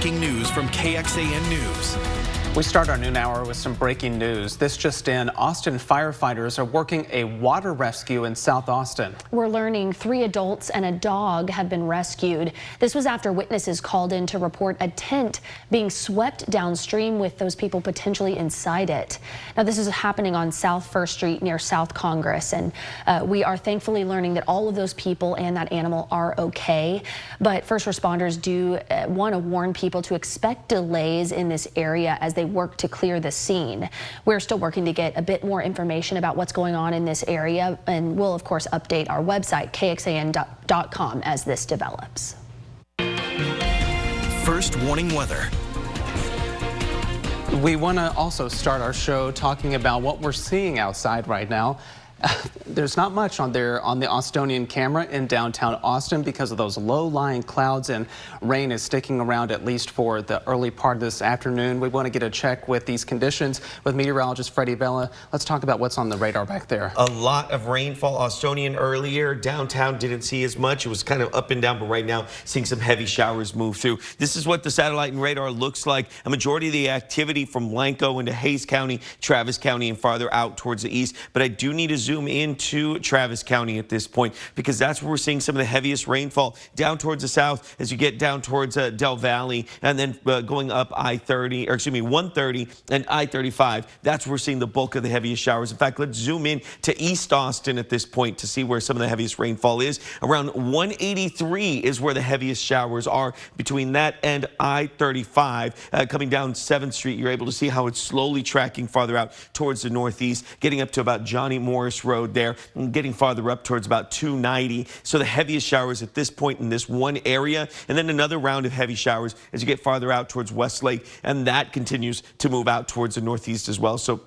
breaking news from KXAN News. We start our noon hour with some breaking news. This just in, Austin firefighters are working a water rescue in South Austin. We're learning 3 adults and a dog have been rescued. This was after witnesses called in to report a tent being swept downstream with those people potentially inside it. Now, this is happening on South 1st Street near South Congress, and we are thankfully learning that all of those people and that animal are okay. But first responders do want to warn people to expect delays in this area as they work to clear the scene. We're still working to get a bit more information about what's going on in this area, and we'll of course update our website KXAN.com as this develops. First warning weather. We want to also start our show talking about what we're seeing outside right now. There's not much on the Austonian camera in downtown Austin because of those low-lying clouds, and rain is sticking around at least for the early part of this afternoon. We want to get a check with these conditions with meteorologist Freddie Vela. Let's talk about what's on the radar back there. A lot of rainfall. Austonian earlier. Downtown didn't see as much. It was kind of up and down, but right now seeing some heavy showers move through. This is what the satellite and radar looks like. A majority of the activity from Blanco into Hayes County, Travis County, and farther out towards the east. But I do need to zoom into Travis County at this point because that's where we're seeing some of the heaviest rainfall down towards the south as you get down towards Del Valley and then going up 130 and I-35. That's where we're seeing the bulk of the heaviest showers. In fact, let's zoom in to East Austin at this point to see where some of the heaviest rainfall is. Around 183 is where the heaviest showers are between that and I-35. Coming down 7th Street, you're able to see how it's slowly tracking farther out towards the northeast, getting up to about Johnny Morris Road there and getting farther up towards about 290. So the heaviest showers at this point in this one area, and then another round of heavy showers as you get farther out towards Westlake, and that continues to move out towards the northeast as well. So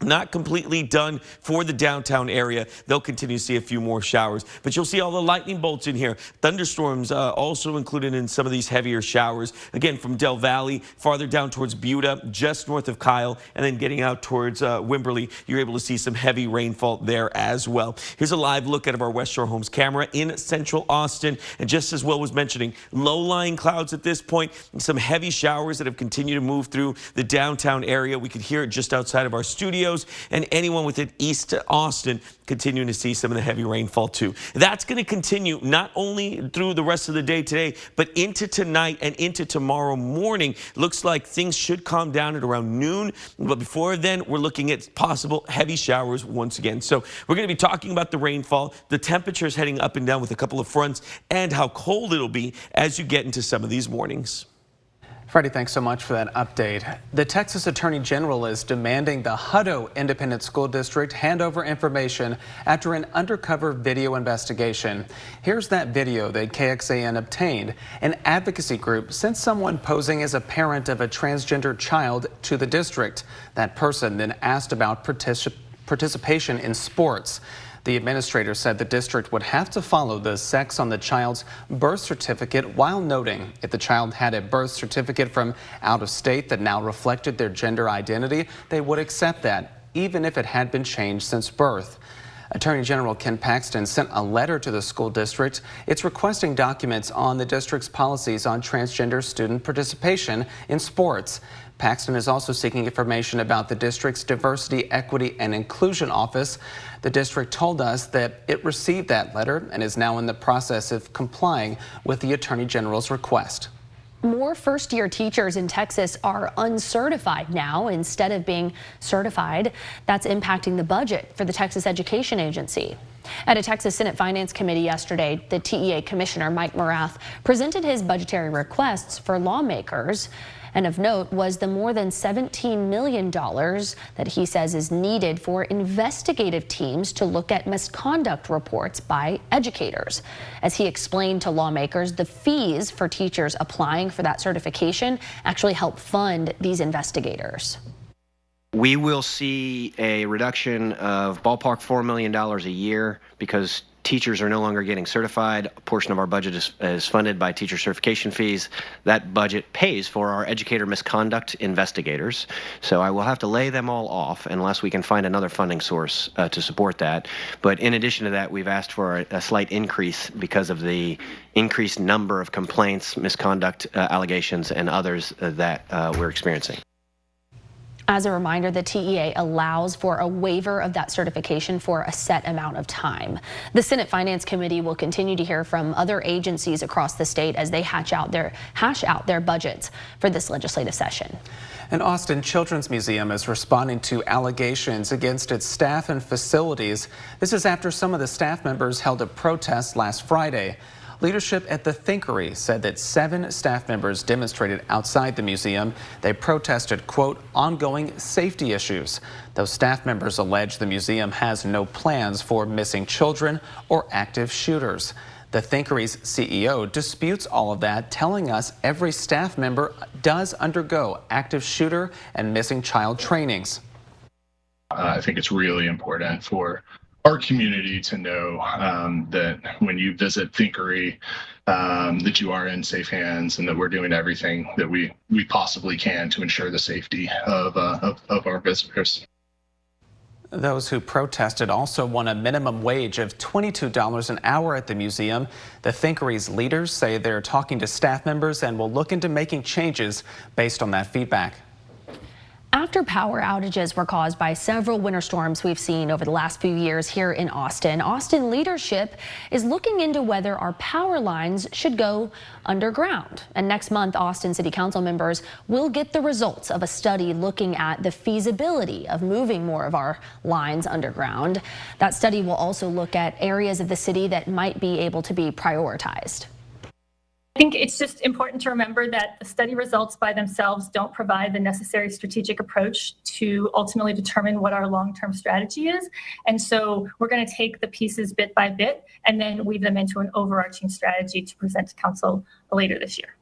not completely done for the downtown area. They'll continue to see a few more showers, but you'll see all the lightning bolts in here. Thunderstorms also included in some of these heavier showers. Again, from Del Valley, farther down towards Buda, just north of Kyle, and then getting out towards Wimberley, you're able to see some heavy rainfall there as well. Here's a live look out of our West Shore Homes camera in Central Austin. And just as Will was mentioning, low-lying clouds at this point, and some heavy showers that have continued to move through the downtown area. We could hear it just outside of our studios. And anyone within East Austin continuing to see some of the heavy rainfall too. That's going to continue not only through the rest of the day today, but into tonight and into tomorrow morning. Looks like things should calm down at around noon. But before then, we're looking at possible heavy showers once again. So we're going to be talking about the rainfall, the temperatures heading up and down with a couple of fronts, and how cold it'll be as you get into some of these mornings. Freddie, thanks so much for that update. The Texas Attorney General is demanding the Hutto Independent School District hand over information after an undercover video investigation. Here's that video that KXAN obtained. An advocacy group sent someone posing as a parent of a transgender child to the district. That person then asked about participation in sports. The administrator said the district would have to follow the sex on the child's birth certificate, while noting if the child had a birth certificate from out of state that now reflected their gender identity, they would accept that, even if it had been changed since birth. Attorney General Ken Paxton sent a letter to the school district. It's requesting documents on the district's policies on transgender student participation in sports. Paxton is also seeking information about the district's Diversity, Equity, and Inclusion Office. The district told us that it received that letter and is now in the process of complying with the Attorney General's request. More first-year teachers in Texas are uncertified now instead of being certified. That's impacting the budget for the Texas Education Agency. At a Texas Senate Finance Committee yesterday, the TEA Commissioner Mike Morath presented his budgetary requests for lawmakers. And of note was the more than $17 million that he says is needed for investigative teams to look at misconduct reports by educators. As he explained to lawmakers, the fees for teachers applying for that certification actually help fund these investigators. We will see a reduction of ballpark $4 million a year because teachers are no longer getting certified. A portion of our budget is funded by teacher certification fees. That budget pays for our educator misconduct investigators. So I will have to lay them all off unless we can find another funding source to support that. But in addition to that, we've asked for a slight increase because of the increased number of complaints, misconduct allegations, and others that we're experiencing. As a reminder, the TEA allows for a waiver of that certification for a set amount of time. The Senate Finance Committee will continue to hear from other agencies across the state as they hash out their budgets for this legislative session. An Austin Children's Museum is responding to allegations against its staff and facilities. This is after some of the staff members held a protest last Friday. Leadership at the Thinkery said that 7 staff members demonstrated outside the museum. They protested, quote, ongoing safety issues. Those staff members allege the museum has no plans for missing children or active shooters. The Thinkery's CEO disputes all of that, telling us every staff member does undergo active shooter and missing child trainings. I think it's really important for our community to know that when you visit Thinkery, that you are in safe hands and that we're doing everything that we possibly can to ensure the safety of our visitors. Those who protested also want a minimum wage of $22 an hour at the museum. The Thinkery's leaders say they're talking to staff members and will look into making changes based on that feedback. After power outages were caused by several winter storms we've seen over the last few years here in Austin, Austin leadership is looking into whether our power lines should go underground. And next month, Austin City Council members will get the results of a study looking at the feasibility of moving more of our lines underground. That study will also look at areas of the city that might be able to be prioritized. I think it's just important to remember that the study results by themselves don't provide the necessary strategic approach to ultimately determine what our long-term strategy is. And so we're going to take the pieces bit by bit and then weave them into an overarching strategy to present to council later this year.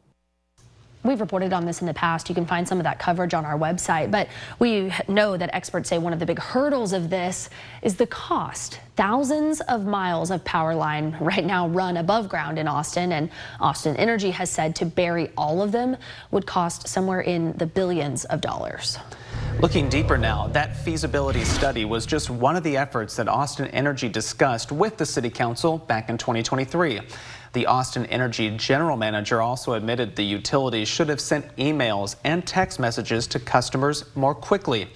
We've reported on this in the past. You can find some of that coverage on our website, but we know that experts say one of the big hurdles of this is the cost. Thousands of miles of power line right now run above ground in Austin, and Austin Energy has said to bury all of them would cost somewhere in the billions of dollars. Looking deeper now, that feasibility study was just one of the efforts that Austin Energy discussed with the City Council back in 2023. The Austin Energy General Manager also admitted the utilities should have sent emails and text messages to customers more quickly.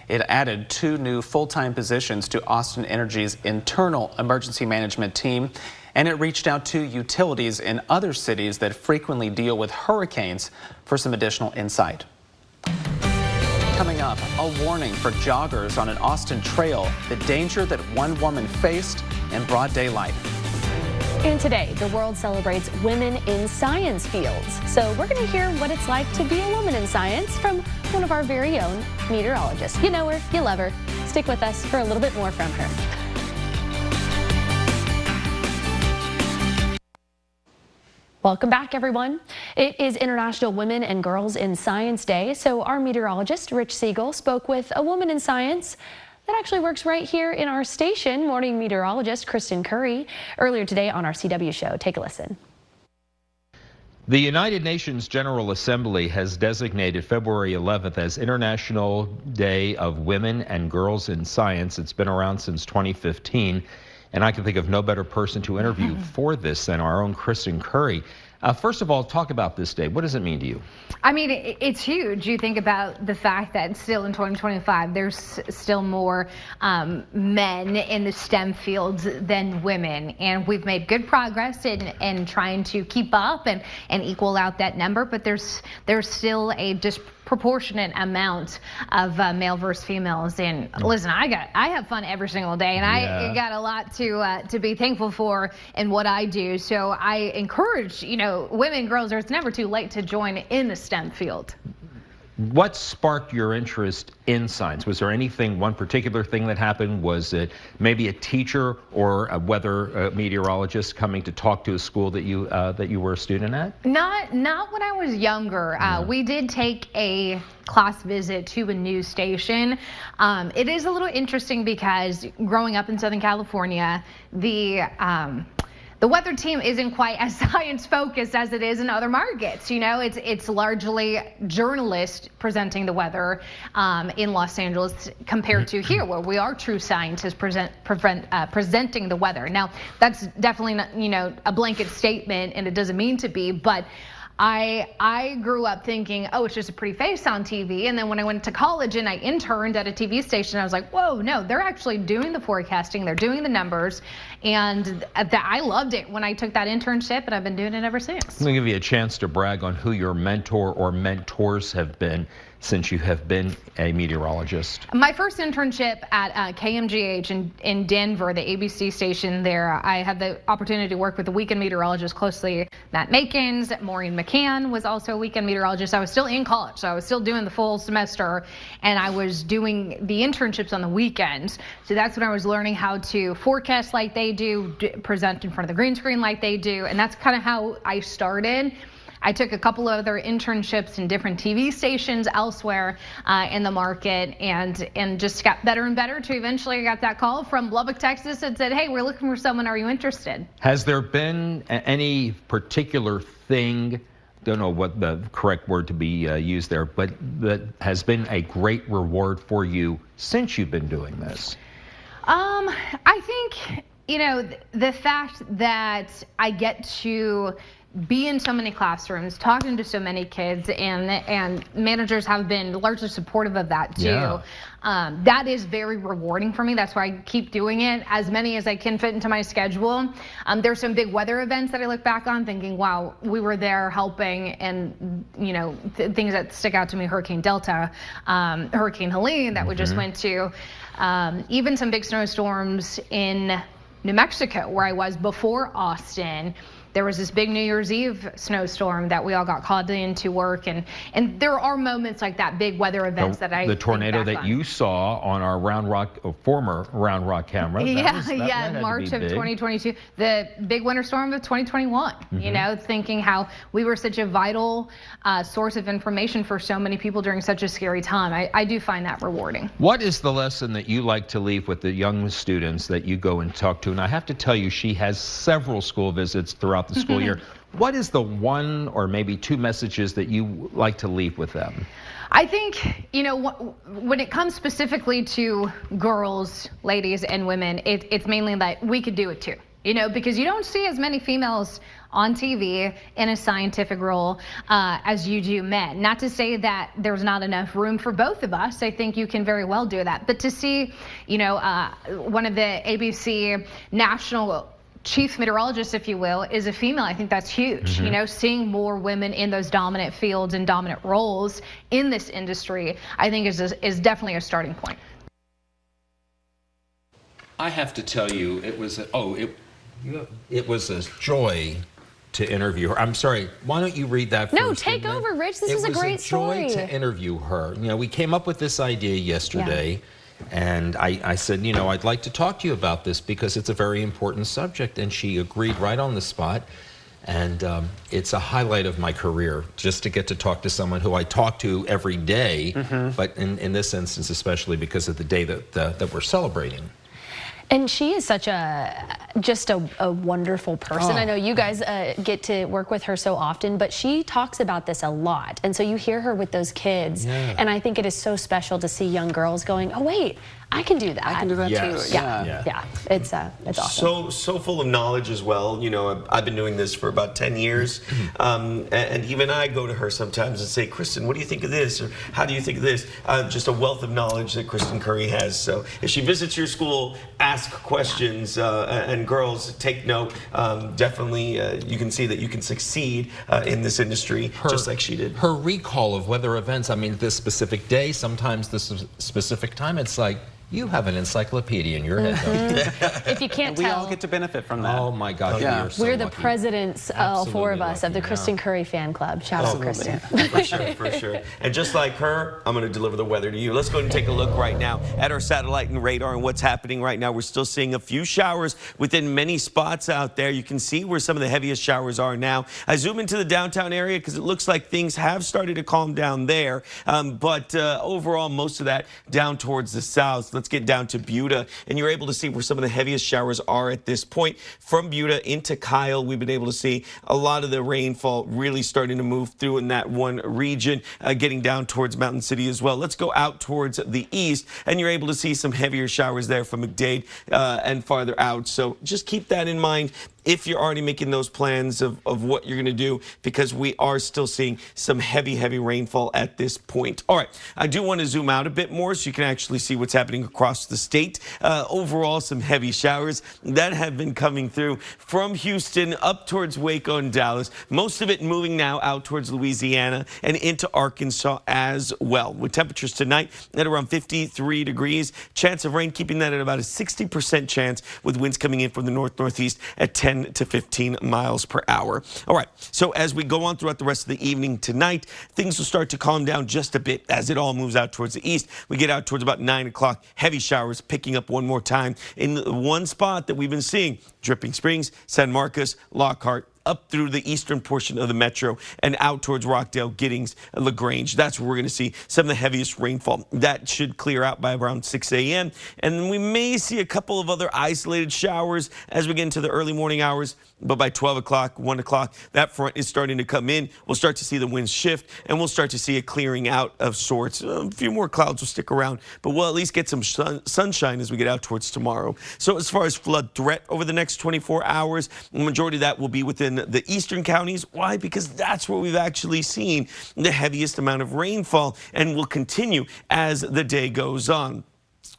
It added 2 new full-time positions to Austin Energy's internal emergency management team, and it reached out to utilities in other cities that frequently deal with hurricanes for some additional insight. Coming up, a warning for joggers on an Austin trail, the danger that one woman faced in broad daylight. And today, the world celebrates women in science fields. So we're going to hear what it's like to be a woman in science from one of our very own meteorologists. You know her, you love her. Stick with us for a little bit more from her. Welcome back, everyone. It is International Women and Girls in Science Day. So our meteorologist, Rich Siegel, spoke with a woman in science that actually works right here in our station, morning meteorologist Kristen Curry, earlier today on our CW show. Take a listen. The United Nations General Assembly has designated February 11th as International Day of Women and Girls in Science. It's been around since 2015, and I can think of no better person to interview for this than our own Kristen Curry. First of all, talk about this day. What does it mean to you? I mean, it's huge. You think about the fact that still in 2025, there's still more men in the STEM fields than women. And we've made good progress in trying to keep up and equal out that number. But there's still a disproportionate amount of male versus females. And listen, I have fun every single day, and I got a lot to be thankful for in what I do. So I encourage, women, girls, it's never too late to join in the STEM field. What sparked your interest in science? Was there anything, one particular thing that happened? Was it maybe a teacher or a weather meteorologist coming to talk to a school that you were a student at? Not when I was younger. We did take a class visit to a news station. It is a little interesting because growing up in Southern California, the weather team isn't quite as science focused as it is in other markets. You know, it's largely journalists presenting the weather in Los Angeles compared to here, where we are true scientists presenting the weather. Now, that's definitely not, you know, a blanket statement, and it doesn't mean to be, but I grew up thinking, oh, it's just a pretty face on TV. And then when I went to college and I interned at a TV station, I was like, whoa, no, they're actually doing the forecasting. They're doing the numbers. And I loved it when I took that internship, and I've been doing it ever since. I'm going to give you a chance to brag on who your mentor or mentors have been since you have been a meteorologist. My first internship at KMGH in Denver, the ABC station there, I had the opportunity to work with the weekend meteorologist closely. Matt Makins, Maureen McCann was also a weekend meteorologist. I was still in college, so I was still doing the full semester, and I was doing the internships on the weekends. So that's when I was learning how to forecast like they do, present in front of the green screen like they do, and that's kind of how I started. I took a couple of other internships in different TV stations elsewhere in the market, and just got better and better to eventually I got that call from Lubbock, Texas, that said, hey, we're looking for someone, are you interested? Has there been any particular thing, don't know what the correct word to be used there, but that has been a great reward for you since you've been doing this? I think, you know, the fact that I get to be in so many classrooms, talking to so many kids, and managers have been largely supportive of that too. Yeah. That is very rewarding for me. That's why I keep doing it, as many as I can fit into my schedule. There's some big weather events that I look back on thinking, wow, we were there helping, and you know, things that stick out to me, Hurricane Delta, Hurricane Helene that we just went to, even some big snowstorms in New Mexico where I was before Austin. There was this big New Year's Eve snowstorm that we all got called in to work, and there are moments like that, big weather events that I the tornado that you saw on our former Round Rock camera. That March of 2022, the big winter storm of 2021. You know, thinking how we were such a vital source of information for so many people during such a scary time. I do find that rewarding. What is the lesson that you like to leave with the young students that you go and talk to? And I have to tell you, she has several school visits throughout the school year. What is the one or maybe two messages that you like to leave with them? I think, you know, when it comes specifically to girls, ladies, and women, it's mainly that we could do it too. You know, because you don't see as many females on TV in a scientific role as you do men. Not to say that there's not enough room for both of us. I think you can very well do that. But to see, you know, one of the ABC national chief meteorologist, if you will, is a female, I think that's huge. You know, seeing more women in those dominant fields and dominant roles in this industry, I think is definitely a starting point. I have to tell you, it was a joy to interview her. I'm sorry, why don't you read that first? No, take over, Rich. This is a great story. It was a joy to interview her. You know, we came up with this idea yesterday. And I said, you know, I'd like to talk to you about this because it's a very important subject. And she agreed right on the spot. And it's a highlight of my career just to get to talk to someone who I talk to every day. But in this instance, especially because of the day that we're celebrating. And she is such just a wonderful person. I know you guys get to work with her so often, but she talks about this a lot. And so you hear her with those kids. And I think it is so special to see young girls going, oh, wait, I can do that. I can do that too. Yeah. It's awesome. So full of knowledge as well. You know, I've been doing this for about 10 years. And even I go to her sometimes and say, Kristen, what do you think of this? Or how do you think of this? Just a wealth of knowledge that Kristen Curry has. So if she visits your school, ask questions, and girls, take note. Definitely, you can see that you can succeed in this industry just like she did. Her recall of weather events, I mean, this specific day, sometimes this specific time, it's like, You have an encyclopedia in your head, don't you? If you can't We tell, all get to benefit from that. Oh my God, Yeah. we are so we're the lucky. presidents, all four of Absolutely us, of the lucky, Kristen yeah. Curry fan club. Shout out, Kristen. For sure, for sure. And just like her, I'm going to deliver the weather to you. Let's go ahead and take a look right now at our satellite and radar and what's happening right now. We're still seeing a few showers within many spots out there. You can see where some of the heaviest showers are now. I zoom into the downtown area because it looks like things have started to calm down there. But overall, most of that down towards the south. Let's get down to Buda, and you're able to see where some of the heaviest showers are at this point. From Buda into Kyle, we've been able to see a lot of the rainfall really starting to move through in that one region, getting down towards Mountain City as well. Let's go out towards the east, and you're able to see some heavier showers there from McDade and farther out. So just keep that in mind if you're already making those plans of what you're going to do, because we are still seeing some heavy rainfall at this point. All right, I do want to zoom out a bit more so you can actually see what's happening across the state. Overall, some heavy showers that have been coming through from Houston up towards Waco and Dallas. Most of it moving now out towards Louisiana and into Arkansas as well. With temperatures tonight at around 53 degrees. Chance of rain keeping that at about a 60% chance, with winds coming in from the northeast at 10 to 15 miles per hour. All right, so as we go on throughout the rest of the evening tonight, things will start to calm down just a bit as it all moves out towards the east. We get out towards about 9 o'clock. Heavy showers picking up one more time in the one spot that we've been seeing: Dripping Springs, San Marcos, Lockhart, up through the eastern portion of the metro and out towards Rockdale, Giddings, LaGrange. That's where we're going to see some of the heaviest rainfall. That should clear out by around 6 a.m. And then we may see a couple of other isolated showers as we get into the early morning hours. But by 12 o'clock, 1 o'clock, that front is starting to come in. We'll start to see the winds shift, and we'll start to see a clearing out of sorts. A few more clouds will stick around, but we'll at least get some sunshine as we get out towards tomorrow. So as far as flood threat over the next 24 hours, the majority of that will be within the eastern counties. Why? Because that's where we've actually seen the heaviest amount of rainfall, and will continue as the day goes on.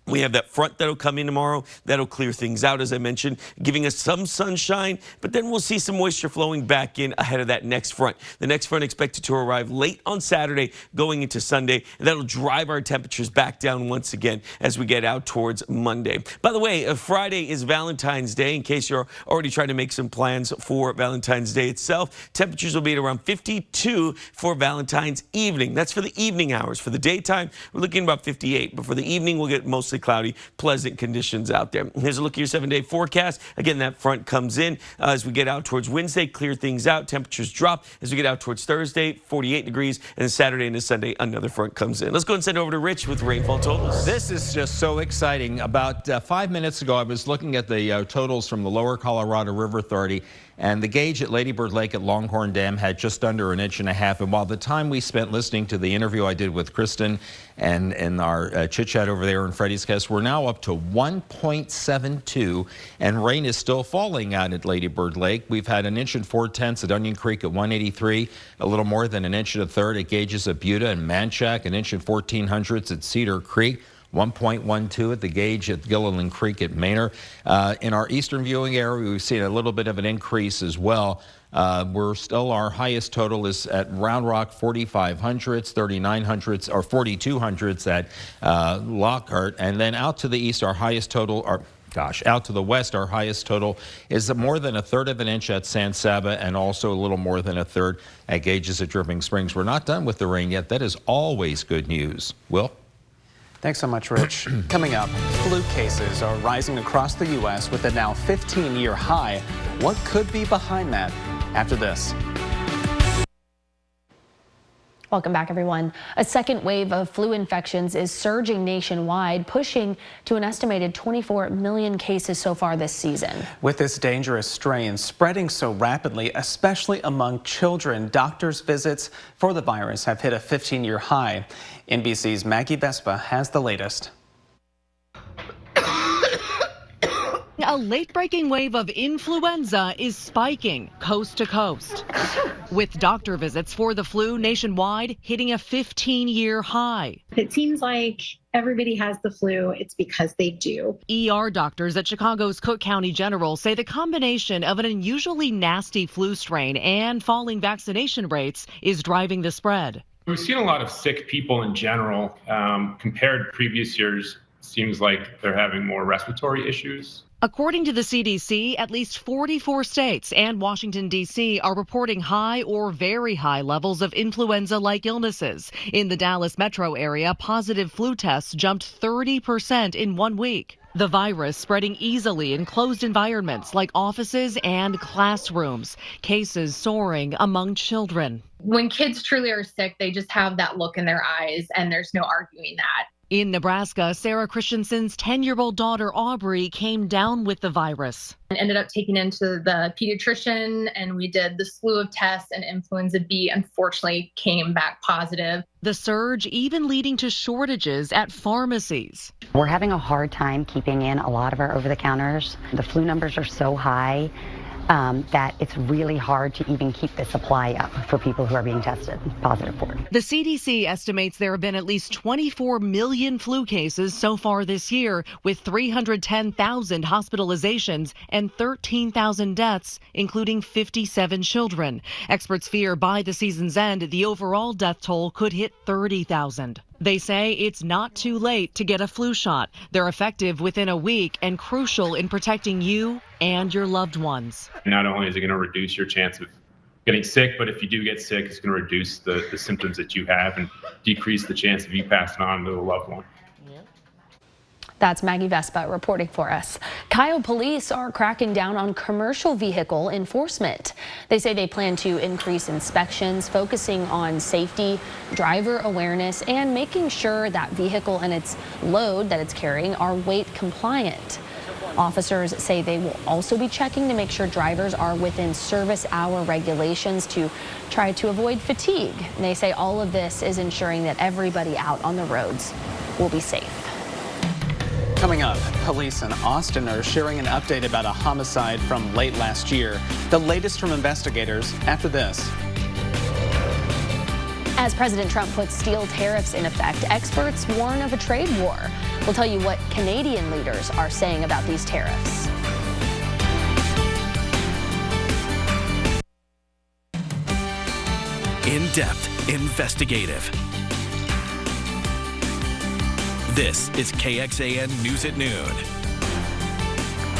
We have that front that'll come in tomorrow. That'll clear things out, as I mentioned, giving us some sunshine, but then we'll see some moisture flowing back in ahead of that next front. The next front expected to arrive late on Saturday going into Sunday, and that'll drive our temperatures back down once again as we get out towards Monday. By the way, Friday is Valentine's Day, in case you're already trying to make some plans for Valentine's Day itself. Temperatures will be at around 52 for Valentine's evening. That's for the evening hours. For the daytime, we're looking at about 58, but for the evening, we'll get mostly cloudy, pleasant conditions out there. Here's a look at your 7-day forecast. Again, that front comes in as we get out towards Wednesday, clear things out. Temperatures drop as we get out towards Thursday, 48 degrees, and then Saturday into Sunday, another front comes in. Let's go and send it over to Rich with rainfall totals. This is just so exciting. About 5 minutes ago, I was looking at the totals from the Lower Colorado River Authority, and the gauge at Lady Bird Lake at Longhorn Dam had just under 1.5 inches. And while the time we spent listening to the interview I did with Kristen and our chit-chat over there in Freddie's Cast, we're now up to 1.72, and rain is still falling out at Lady Bird Lake. We've had 1 4/10 inches at Onion Creek at 183, a little more than 1 1/3 at gauges at Buda and Manchac, 1 14/100 at Cedar Creek, 1.12 at the gauge at Gilliland Creek at Manor. In our eastern viewing area, we've seen a little bit of an increase as well. We're still, our highest total is at Round Rock, 4,500s, 3,900s, or 4,200s at Lockhart. And then out to the east, our highest total, out to the west, our highest total is more than 1/3 of an inch at San Saba, and also a little more than 1/3 at gauges at Dripping Springs. We're not done with the rain yet. That is always good news. Will? Thanks so much, Rich. Coming up, flu cases are rising across the U.S. with a now 15-year high. What could be behind that? After this. Welcome back, everyone. A second wave of flu infections is surging nationwide, pushing to an estimated 24 million cases so far this season. With this dangerous strain spreading so rapidly, especially among children, doctors' visits for the virus have hit a 15-year high. NBC's Maggie Vespa has the latest. A late-breaking wave of influenza is spiking coast to coast, with doctor visits for the flu nationwide hitting a 15-year high. It seems like everybody has the flu. It's because they do. ER doctors at Chicago's Cook County General say the combination of an unusually nasty flu strain and falling vaccination rates is driving the spread. We've seen a lot of sick people in general compared to previous years. seems like they're having more respiratory issues. According to the CDC, at least 44 states and Washington, D.C. are reporting high or very high levels of influenza-like illnesses. In the Dallas metro area, positive flu tests jumped 30% in 1 week. The virus spreading easily in closed environments like offices and classrooms. Cases soaring among children. When kids truly are sick, they just have that look in their eyes, and there's no arguing that. In Nebraska, Sarah Christensen's 10-year-old daughter Aubrey came down with the virus. And ended up taking into the pediatrician, and we did the slew of tests, and influenza B unfortunately came back positive. The surge even leading to shortages at pharmacies. We're having a hard time keeping in a lot of our over-the-counters. The flu numbers are so high that it's really hard to even keep the supply up for people who are being tested positive for it. The CDC estimates there have been at least 24 million flu cases so far this year, with 310,000 hospitalizations and 13,000 deaths, including 57 children. Experts fear by the season's end, the overall death toll could hit 30,000. They say it's not too late to get a flu shot. They're effective within a week and crucial in protecting you and your loved ones. Not only is it going to reduce your chance of getting sick, but if you do get sick, it's going to reduce the symptoms that you have and decrease the chance of you passing on to a loved one. That's Maggie Vespa reporting for us. Kyle police are cracking down on commercial vehicle enforcement. They say they plan to increase inspections, focusing on safety, driver awareness, and making sure that vehicle and its load that it's carrying are weight compliant. Officers say they will also be checking to make sure drivers are within service hour regulations to try to avoid fatigue. And they say all of this is ensuring that everybody out on the roads will be safe. Coming up, police in Austin are sharing an update about a homicide from late last year. The latest from investigators after this. As President Trump puts steel tariffs in effect, experts warn of a trade war. We'll tell you what Canadian leaders are saying about these tariffs. In-depth, investigative. This is KXAN News at Noon.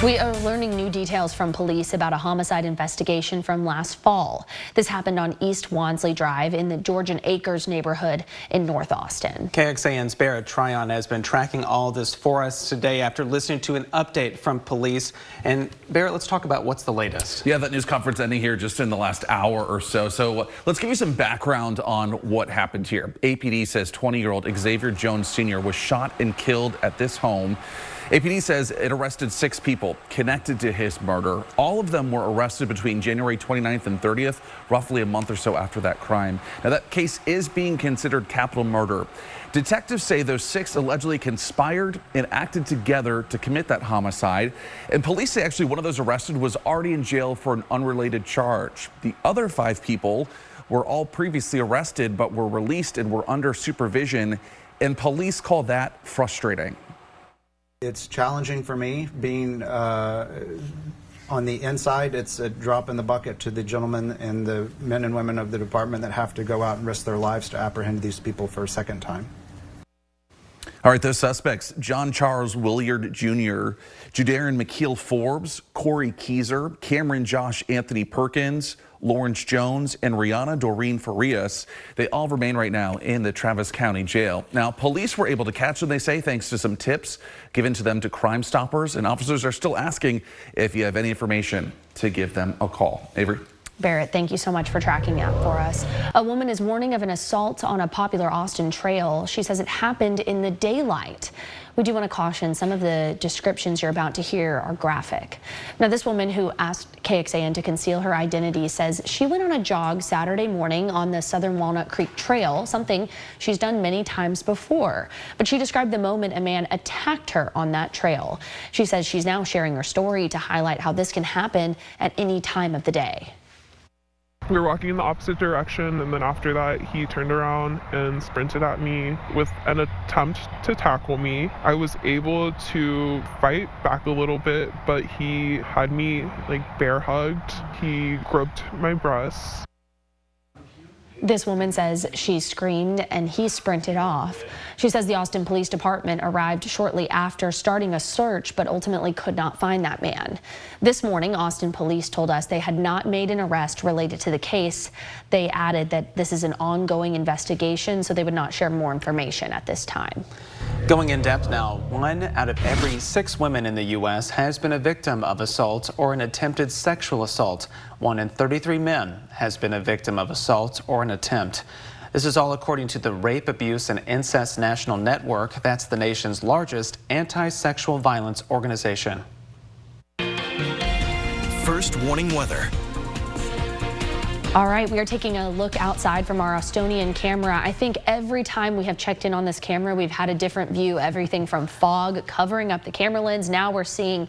We are learning new details from police about a homicide investigation from last fall. This happened on East Wansley Drive in the Georgian Acres neighborhood in North Austin. KXAN's Barrett Tryon has been tracking all this for us today after listening to an update from police. And Barrett, let's talk about what's the latest. Yeah, that news conference ending here just in the last hour or so. So let's give you some background on what happened here. APD says 20-year-old Xavier Jones Sr. was shot and killed at this home. APD says it arrested 6 people connected to his murder. All of them were arrested between January 29th and 30th, roughly a month or so after that crime. Now, that case is being considered capital murder. Detectives say those 6 allegedly conspired and acted together to commit that homicide. And police say actually one of those arrested was already in jail for an unrelated charge. The other 5 people were all previously arrested but were released and were under supervision. And police call that frustrating. It's challenging for me being on the inside. It's a drop in the bucket to the gentlemen and the men and women of the department that have to go out and risk their lives to apprehend these people for a second time. All right, those suspects: John Charles Williard Jr., Judarin McKeel Forbes, Corey Keyser, Cameron Josh Anthony Perkins, Lawrence Jones, and Rihanna Doreen Farias. They all remain right now in the Travis County Jail. Now, police were able to catch them, they say, thanks to some tips given to them to Crime Stoppers, and officers are still asking if you have any information to give them a call. Avery? Barrett, thank you so much for tracking that for us. A woman is warning of an assault on a popular Austin trail. She says it happened in the daylight. We do want to caution, some of the descriptions you're about to hear are graphic. Now, this woman who asked KXAN to conceal her identity says she went on a jog Saturday morning on the Southern Walnut Creek Trail, something she's done many times before. But she described the moment a man attacked her on that trail. She says she's now sharing her story to highlight how this can happen at any time of the day. We were walking in the opposite direction, and then after that he turned around and sprinted at me with an attempt to tackle me. I was able to fight back a little bit, but he had me like bear hugged. He groped my breasts. This woman says she screamed and he sprinted off. She says the Austin Police Department arrived shortly after starting a search, but ultimately could not find that man. This morning, Austin Police told us they had not made an arrest related to the case. They added that this is an ongoing investigation, so they would not share more information at this time. Going in depth now, 1 out of every 6 women in the U.S. has been a victim of assault or an attempted sexual assault. 1 in 33 men has been a victim of assault or an attempt. This is all according to the Rape, Abuse, and Incest National Network. That's the nation's largest anti-sexual violence organization. First warning weather. All right, we are taking a look outside from our Austonian camera. I think every time we have checked in on this camera, we've had a different view. Everything from fog covering up the camera lens. Now we're seeing,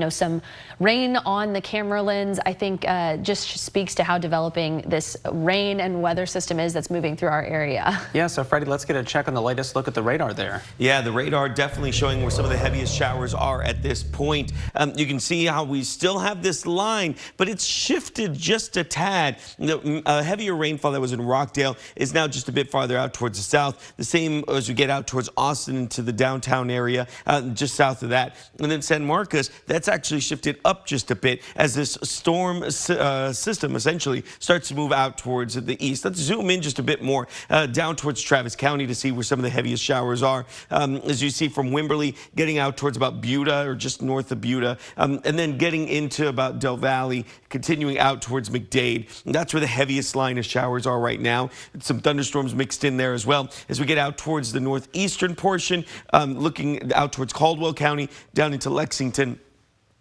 some rain on the camera lens. I think just speaks to how developing this rain and weather system is that's moving through our area. Yeah, so Freddie, let's get a check on the latest look at the radar there. Yeah, the radar definitely showing where some of the heaviest showers are at this point. You can see how we still have this line, but it's shifted just a tad. The heavier rainfall that was in Rockdale is now just a bit farther out towards the south. The same as we get out towards Austin into the downtown area, just south of that. And then San Marcos, that's actually shifted up just a bit as this storm system essentially starts to move out towards the east. Let's zoom in just a bit more down towards Travis County to see where some of the heaviest showers are. As you see from Wimberley, getting out towards about Buda or just north of Buda, and then getting into about Del Valle, continuing out towards McDade. And that's where the heaviest line of showers are right now. Some thunderstorms mixed in there as well. As we get out towards the northeastern portion, looking out towards Caldwell County, down into Lexington.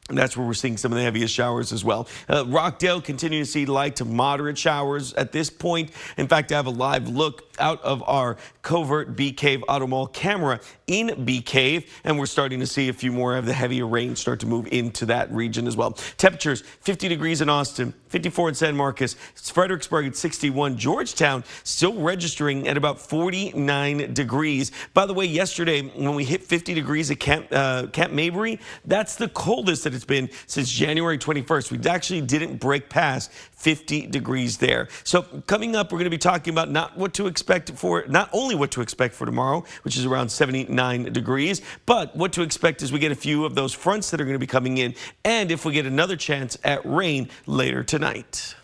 And that's where we're seeing some of the heaviest showers as well. Rockdale continue to see light to moderate showers at this point. In fact, I have a live look out of our covert Bee Cave Auto Mall camera in Bee Cave, and we're starting to see a few more of the heavier rain start to move into that region as well. Temperatures 50 degrees in Austin, 54 in San Marcos, Fredericksburg at 61, Georgetown still registering at about 49 degrees. By the way, yesterday when we hit 50 degrees at Camp Mabry, that's the coldest that it's been since January 21st. We actually didn't break past 50 degrees there. So coming up, we're going to be talking about not only what to expect for tomorrow, which is around 79 degrees, but what to expect as we get a few of those fronts that are going to be coming in, and if we get another chance at rain later tonight.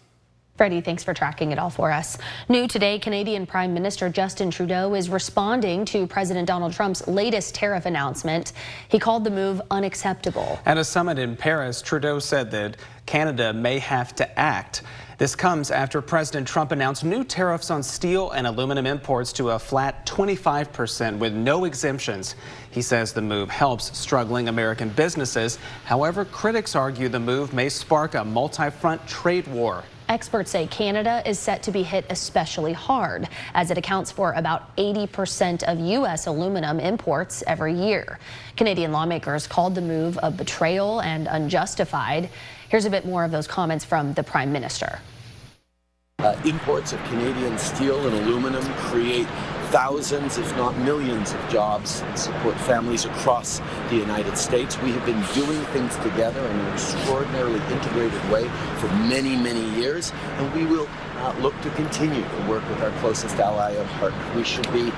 Freddie, thanks for tracking it all for us. New today, Canadian Prime Minister Justin Trudeau is responding to President Donald Trump's latest tariff announcement. He called the move unacceptable. At a summit in Paris, Trudeau said that Canada may have to act. This comes after President Trump announced new tariffs on steel and aluminum imports to a flat 25% with no exemptions. He says the move helps struggling American businesses. However, critics argue the move may spark a multi-front trade war. Experts say Canada is set to be hit especially hard, as it accounts for about 80% of U.S. aluminum imports every year. Canadian lawmakers called the move a betrayal and unjustified. Here's a bit more of those comments from the Prime Minister. Imports of Canadian steel and aluminum create thousands, if not millions, of jobs and support families across the United States. We have been doing things together in an extraordinarily integrated way for many, many years, and we will look to continue to work with our closest ally and partner. We should be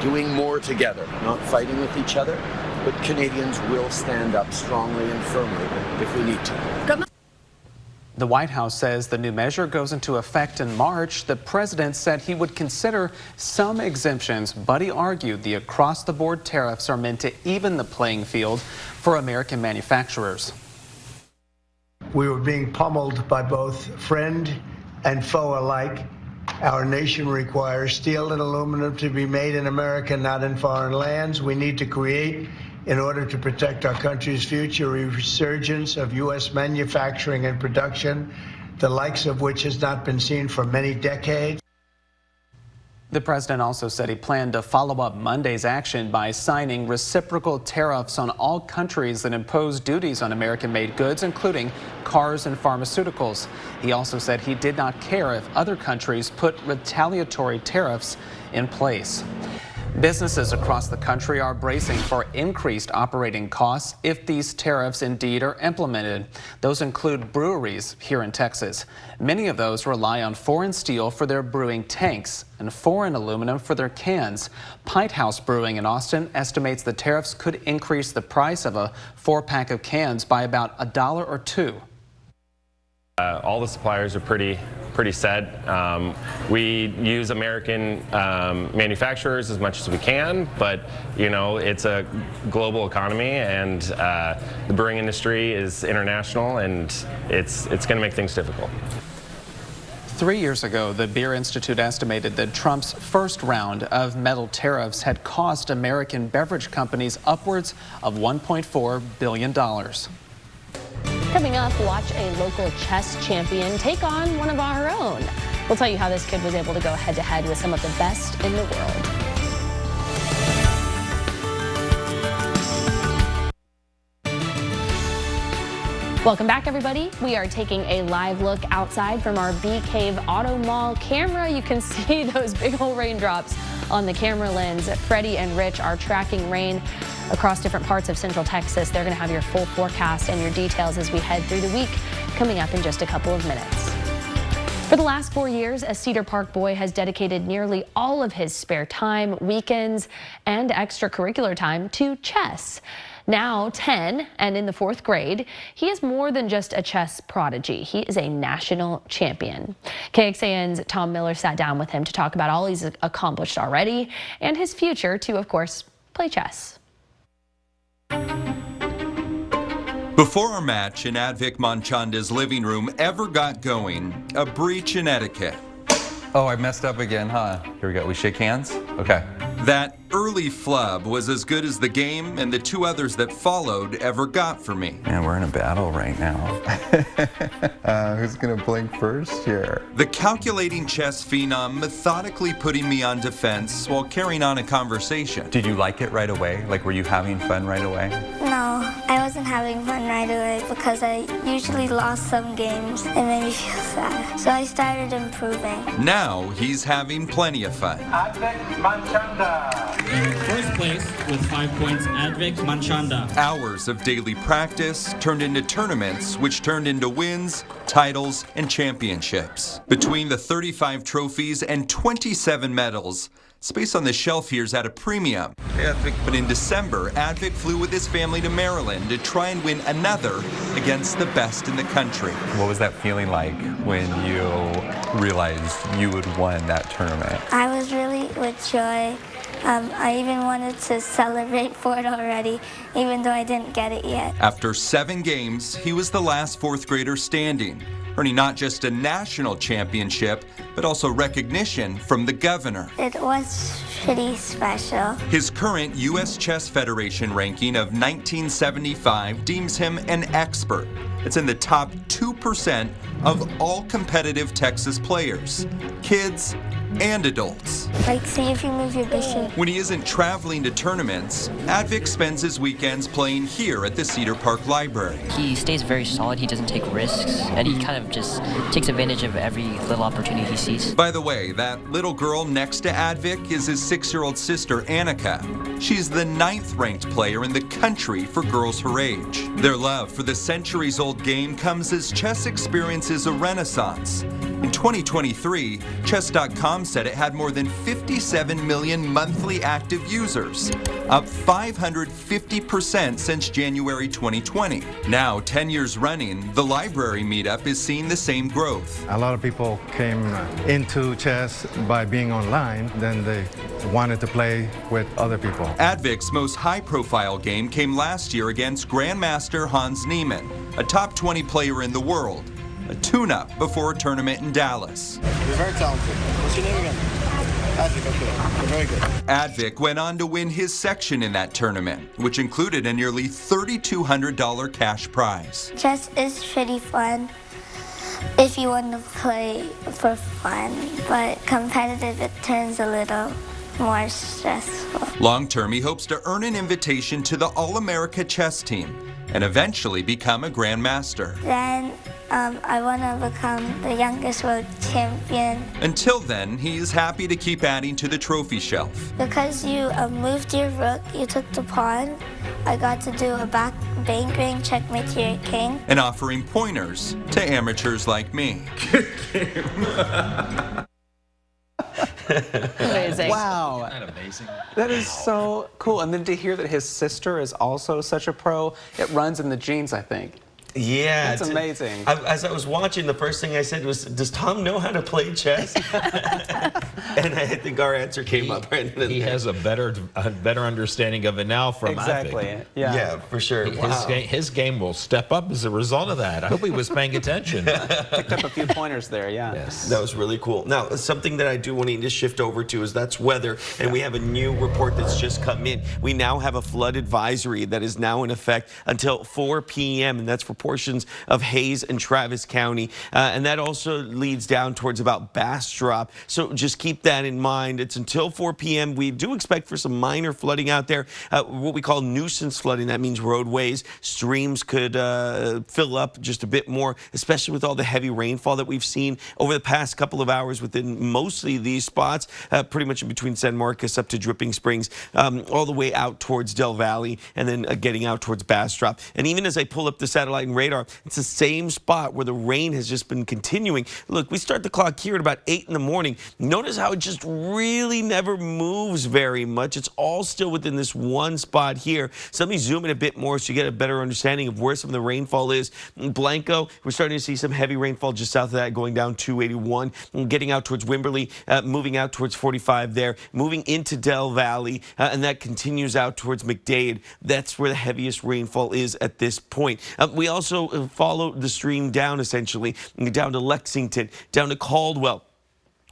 doing more together, not fighting with each other, but Canadians will stand up strongly and firmly if we need to. The White House says the new measure goes into effect in March. The president said he would consider some exemptions, but he argued the across-the-board tariffs are meant to even the playing field for American manufacturers. We were being pummeled by both friend and foe alike. Our nation requires steel and aluminum to be made in America, not in foreign lands. We need to create, in order to protect our country's future, a resurgence of U.S. manufacturing and production, the likes of which has not been seen for many decades. The president also said he planned to follow up Monday's action by signing reciprocal tariffs on all countries that impose duties on American-made goods, including cars and pharmaceuticals. He also said he did not care if other countries put retaliatory tariffs in place. Businesses across the country are bracing for increased operating costs if these tariffs indeed are implemented. Those include breweries here in Texas. Many of those rely on foreign steel for their brewing tanks and foreign aluminum for their cans. Pint House Brewing in Austin estimates the tariffs could increase the price of a 4-pack of cans by about $1 or $2. All the suppliers are pretty set. We use American manufacturers as much as we can, but you know, it's a global economy, and the brewing industry is international, and it's going to make things difficult. 3 years ago, the Beer Institute estimated that Trump's first round of metal tariffs had cost American beverage companies upwards of $1.4 billion. Coming up, watch a local chess champion take on one of our own. We'll tell you how this kid was able to go head-to-head with some of the best in the world. Welcome back, everybody. We are taking a live look outside from our Bee Cave Auto Mall camera. You can see those big old raindrops on the camera lens. Freddie and Rich are tracking rain across different parts of Central Texas. They're going to have your full forecast and your details as we head through the week, coming up in just a couple of minutes. For the last 4 years, a Cedar Park boy has dedicated nearly all of his spare time, weekends, and extracurricular time to chess. Now 10 and in the 4th grade, he is more than just a chess prodigy. He is a national champion. KXAN's Tom Miller sat down with him to talk about all he's accomplished already and his future to, of course, play chess. Before our match in Advic Manchanda's living room ever got going, a breach in etiquette. Oh, I messed up again, huh? Here we go. We shake hands? Okay. That early flub was as good as the game and the 2 others that followed ever got for me. Man, we're in a battle right now. Who's gonna blink first here? The calculating chess phenom methodically putting me on defense while carrying on a conversation. Did you like it right away? Like, were you having fun right away? No, I wasn't having fun right away because I usually lost some games. It made me feel sad. So I started improving. Now he's having plenty of fun. Advic Manchanda. In first place with 5 points, Advic Manchanda. Hours of daily practice turned into tournaments, which turned into wins, titles, and championships. Between the 35 trophies and 27 medals, space on the shelf here is at a premium. But in December, Advic flew with his family to Maryland to try and win another against the best in the country. What was that feeling like when you realized you had won that tournament? I was really with joy. I even wanted to celebrate for it already, even though I didn't get it yet. After 7 games, he was the last 4th grader standing, earning not just a national championship, but also recognition from the governor. It was pretty special. His current U.S. Chess Federation ranking of 1975 deems him an expert. It's in the top 2% of all competitive Texas players, kids and adults. Like, see if you move your bishop. When he isn't traveling to tournaments, Advic spends his weekends playing here at the Cedar Park Library. He stays very solid, he doesn't take risks, and he kind of just takes advantage of every little opportunity he sees. By the way, that little girl next to Advic is his 6-year-old sister, Annika. She's the 9th ranked player in the country for girls her age. Their love for the centuries-old game comes as chess experiences a renaissance. In 2023, Chess.com said it had more than 57 million monthly active users, up 550% since January 2020. Now, 10 years running, the library meetup is seeing the same growth. A lot of people came into chess by being online, then they wanted to play with other people. Advic's most high-profile game came last year against Grandmaster Hans Niemann, a top 20 player in the world. A tune-up before a tournament in Dallas. You're very talented. What's your name again? Advic, okay. You're very good. Advic went on to win his section in that tournament, which included a nearly $3,200 cash prize. Chess is pretty fun if you want to play for fun, but competitive it turns a little more stressful. Long-term, he hopes to earn an invitation to the All-America chess team and eventually become a grandmaster. Then I want to become the youngest world champion. Until then, he is happy to keep adding to the trophy shelf. Because you moved your rook, you took the pawn, I got to do a bank ring, checkmate to your king. And offering pointers to amateurs like me. Amazing. Wow. Isn't that amazing? That is so cool. And then to hear that his sister is also such a pro, it runs in the genes, I think. Yeah. That's amazing. As I was watching, the first thing I said was, does Tom know how to play chess? And I think our answer came up right then. He has a better understanding of it now from Exactly. Advik. Yeah, for sure. His game will step up as a result of that. I hope he was paying attention. Picked up a few pointers there, yeah. Yes. That was really cool. Now, something that I do want to just shift over to is that's weather, and we have a new report that's just come in. We now have a flood advisory that is now in effect until 4 p.m., and that's for portions of Hayes and Travis County, and that also leads down towards about Bastrop. So just keep that in mind. It's until 4 p.m. We do expect for some minor flooding out there, what we call nuisance flooding. That means roadways, streams could fill up just a bit more, especially with all the heavy rainfall that we've seen over the past couple of hours within mostly these spots, pretty much in between San Marcos up to Dripping Springs, all the way out towards Del Valley, and then getting out towards Bastrop. And even as I pull up the satellite and radar, it's the same spot where the rain has just been continuing. Look, we start the clock here at about 8 in the morning. Notice how it just really never moves very much. It's all still within this one spot here. So let me zoom in a bit more so you get a better understanding of where some of the rainfall is. In Blanco, we're starting to see some heavy rainfall just south of that, going down 281, getting out towards Wimberley, moving out towards 45 there, moving into Del Valley, and that continues out towards McDade. That's where the heaviest rainfall is at this point. We also follow the stream down, essentially, down to Lexington, down to Caldwell.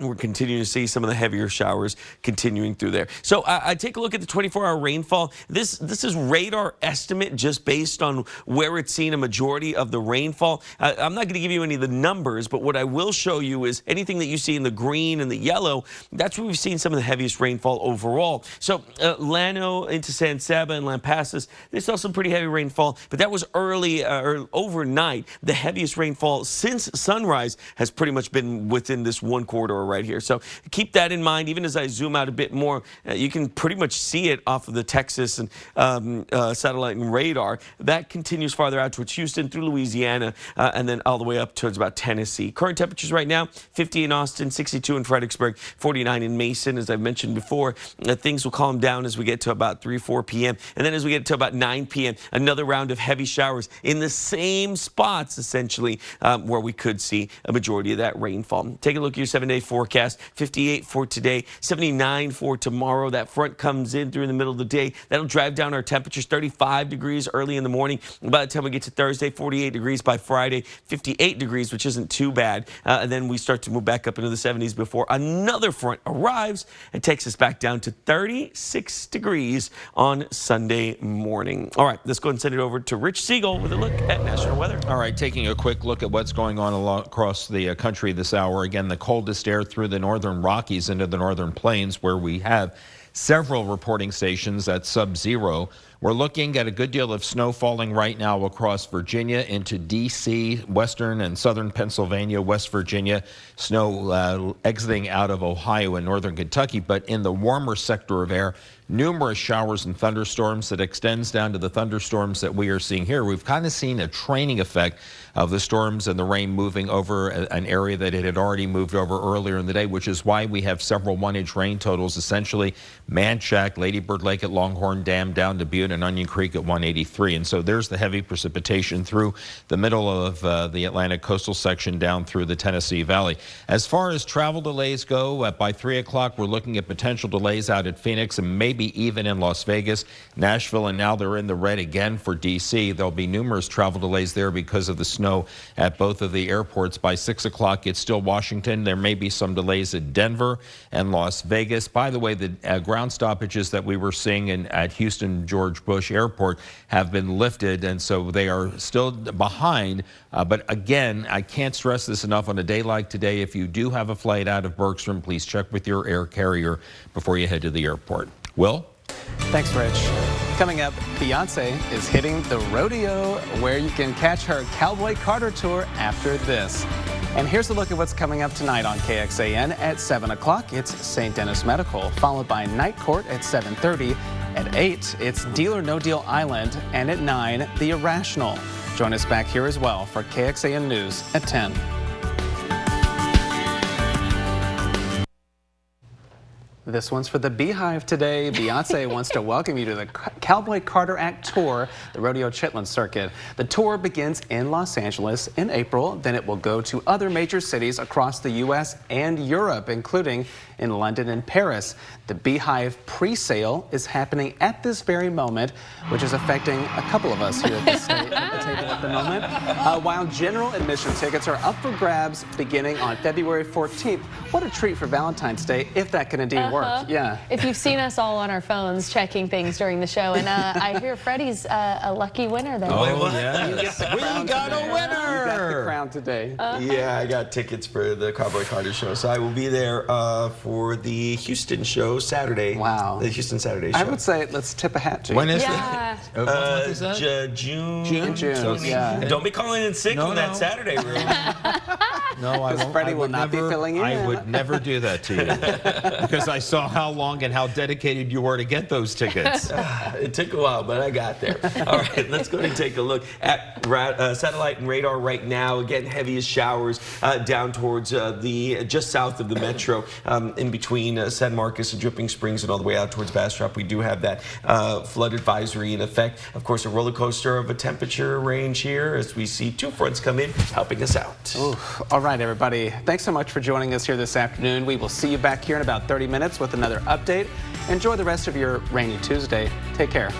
We're continuing to see some of the heavier showers continuing through there. So I take a look at the 24-hour rainfall. This is radar estimate just based on where it's seen a majority of the rainfall. I'm not going to give you any of the numbers, but what I will show you is anything that you see in the green and the yellow, that's where we've seen some of the heaviest rainfall overall. So Llano into San Saba and Lampasas, they saw some pretty heavy rainfall, but that was early or overnight. The heaviest rainfall since sunrise has pretty much been within this one corridor right here. So keep that in mind. Even as I zoom out a bit more, you can pretty much see it off of the Texas and satellite and radar. That continues farther out towards Houston, through Louisiana, and then all the way up towards about Tennessee. Current temperatures right now, 50 in Austin, 62 in Fredericksburg, 49 in Mason. As I've mentioned before, things will calm down as we get to about 3, 4 p.m. And then as we get to about 9 p.m., another round of heavy showers in the same spots, essentially, where we could see a majority of that rainfall. Take a look at your 7-day forecast. 58 for today, 79 for tomorrow. That front comes in through the middle of the day. That'll drive down our temperatures, 35 degrees early in the morning. By the time we get to Thursday, 48 degrees by Friday, 58 degrees, which isn't too bad. And then we start to move back up into the 70s before another front arrives and takes us back down to 36 degrees on Sunday morning. All right, let's go ahead and send it over to Rich Siegel with a look at national weather. All right, taking a quick look at what's going on across the country this hour. Again, the coldest air through the northern Rockies into the northern plains, where we have several reporting stations at sub-zero. We're looking at a good deal of snow falling right now across Virginia into D.C., western and southern Pennsylvania, West Virginia, snow exiting out of Ohio and northern Kentucky. But in the warmer sector of air, numerous showers and thunderstorms that extends down to the thunderstorms that we are seeing here. We've kind of seen a training effect of the storms and the rain moving over an area that it had already moved over earlier in the day, which is why we have several 1-inch rain totals, essentially Manchac, Lady Bird Lake at Longhorn Dam down to Butte, and Onion Creek at 183. And so there's the heavy precipitation through the middle of the Atlantic coastal section down through the Tennessee Valley. As far as travel delays go, by 3 o'clock, we're looking at potential delays out at Phoenix and maybe even in Las Vegas, Nashville, and now they're in the red again for D.C. There'll be numerous travel delays there because of the snow at both of the airports. By 6 o'clock, it's still Washington. There may be some delays at Denver and Las Vegas. By the way, the ground stoppages that we were seeing at Houston George Bush Airport have been lifted, and so they are still behind. But again, I can't stress this enough on a day like today. If you do have a flight out of Bergstrom, please check with your air carrier before you head to the airport. Will? Thanks, Rich. Coming up, Beyonce is hitting the rodeo, where you can catch her Cowboy Carter tour after this. And here's a look at what's coming up tonight on KXAN. At 7 o'clock, it's St. Dennis Medical, followed by Night Court at 7:30. At 8, it's Deal or No Deal Island, and at 9, The Irrational. Join us back here as well for KXAN News at 10. This one's for the Beehive today. Beyonce wants to welcome you to the Cowboy Carter Act Tour, the Rodeo Chitlin Circuit. The tour begins in Los Angeles in April. Then it will go to other major cities across the U.S. and Europe, including in London and Paris. The Beehive pre-sale is happening at this very moment, which is affecting a couple of us here at the table at the moment. While general admission tickets are up for grabs beginning on February 14th. What a treat for Valentine's Day, if that can indeed work. Yeah. If you've seen us all on our phones checking things during the show, and I hear Freddie's a lucky winner then. Oh, yes. We got a winner. You got the crown today. Yeah, I got tickets for the Cowboy Carter show, so I will be there for the Houston show Saturday. Wow. The Houston Saturday show. I would say let's tip a hat to you. When is Yeah. it? What month is that? June. June, yeah. Don't be calling in sick on that Saturday room. No, I won't. Freddie will not be filling in. I would never do that to you because I saw how long and how dedicated you were to get those tickets. It took a while, but I got there. All right, let's go and take a look at satellite and radar right now. Again, heaviest showers down towards just south of the metro, in between San Marcos and Dripping Springs and all the way out towards Bastrop. We do have that flood advisory in effect. Of course, a roller coaster of a temperature range here as we see two fronts come in, helping us out. Ooh. All right, everybody. Thanks so much for joining us here this afternoon. We will see you back here in about 30 minutes with another update. Enjoy the rest of your rainy Tuesday. Take care.